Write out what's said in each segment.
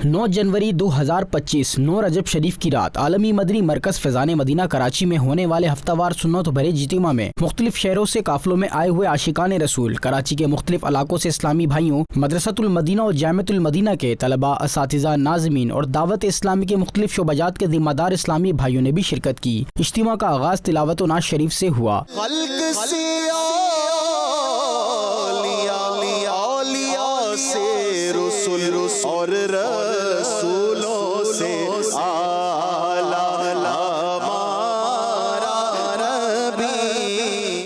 9 जनवरी 2025 9 रजब शरीफ की रात आलमी मदनी मरकज फैजान मदीना कराची में होने वाले हफ्तावार सुन्नत भरे इज्तिमा में मुख्तलिफ शहरों से काफिलों में आए हुए आशिकान रसूल, कराची के मुख्तलिफ इलाकों से इस्लामी भाइयों, मदरसतुल मदीना और जामिअतुल मदीना के तलबा, असातिज़ा, नाज़मीन और दावत इस्लामी के मुख्तलिफ शोबाजात के जिम्मेदार इस्लामी भाइयों ने भी शिरकत की। इज्तिमा का आगाज तिलावत व नाज शरीफ से हुआ। और रसूलों से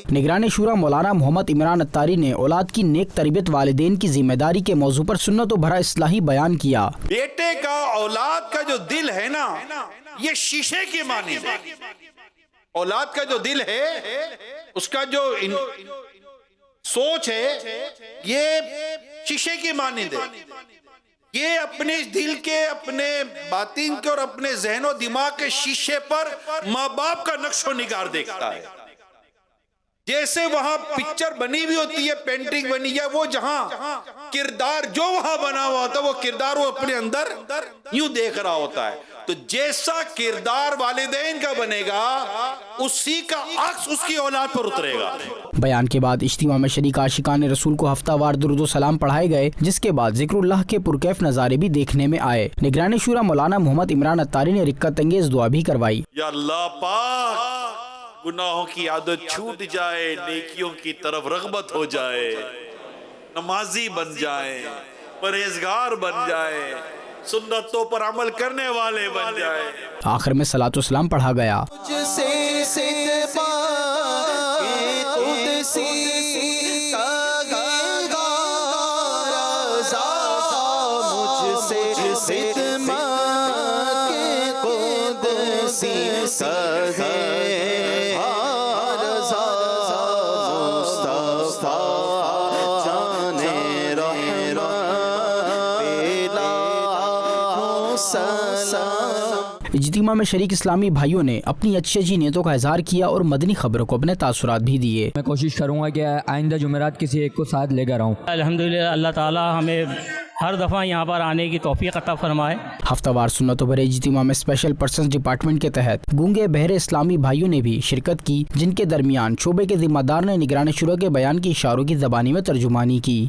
निगरान शूरा मौलाना मोहम्मद इमरान अत्तारी ने औलाद की नेक तरबियत वालिदैन की जिम्मेदारी के मौजू पर सुन्नत भरा इस्लाही बयान किया। बेटे का, औलाद का जो दिल है ना, ये शीशे की मानी है। औलाद का जो दिल है, उसका जो सोच है, ये शीशे की मानी है। ये अपने दिल के, अपने बातिन के और अपने ज़हन और दिमाग के शीशे पर माँ बाप का नक्शो निगार देखता है। जैसे वहां पिक्चर बनी हुई होती है, पेंटिंग बनी है, वो जहां किरदार जो वहां बना हुआ होता है, वो किरदार वो अपने अंदर यूं देख रहा होता है। तो जैसा किरदार वालिदैन का बनेगा, उसी का अक्स उसकी औलाद पर उतरेगा। बयान के बाद इज्तिमा में शरीक आशिकान रसूल को हफ्तावार दुरूद व सलाम पढ़ाए गए, जिसके बाद जिक्रुल्लाह के पुरकैफ नज़ारे भी देखने में आए। निगरान शूरा मौलाना मोहम्मद इमरान अत्तारी ने रिक्कत अंगेज दुआ भी करवाई। या अल्लाह पाक, गुनाहों की आदत छूट जाए, नेकियों की तरफ रग़बत हो जाए, नमाजी बन जाए, परहेजगार बन जाए, सुन्नतों पर अमल करने वाले बन जाए। आखिर में सलातो सलाम पढ़ा गया। इज्तिमा में शरीक इस्लामी भाइयों ने अपनी अच्छी नीयतों का इजहार किया और मदनी खबरों को अपने तासुरात भी दिए। मैं कोशिश करूँगा कि आइंदा जुमेरात किसी एक को साथ लेकर आऊँ। अल्हम्दुलिल्लाह, अल्लाह ताला हमें हर दफ़ा यहाँ पर आने की तौफीक अता फरमाए। हफ्तावार सुन्नत भरे इज्तिमा में स्पेशल पर्सन्स डिपार्टमेंट के तहत गूंगे बहरे इस्लामी भाइयों ने भी शिरकत की, जिनके दरमियान शोबे के जिम्मेदार ने निगरान शुरा के बयान की इशारों की ज़बानी में तर्जुमानी की।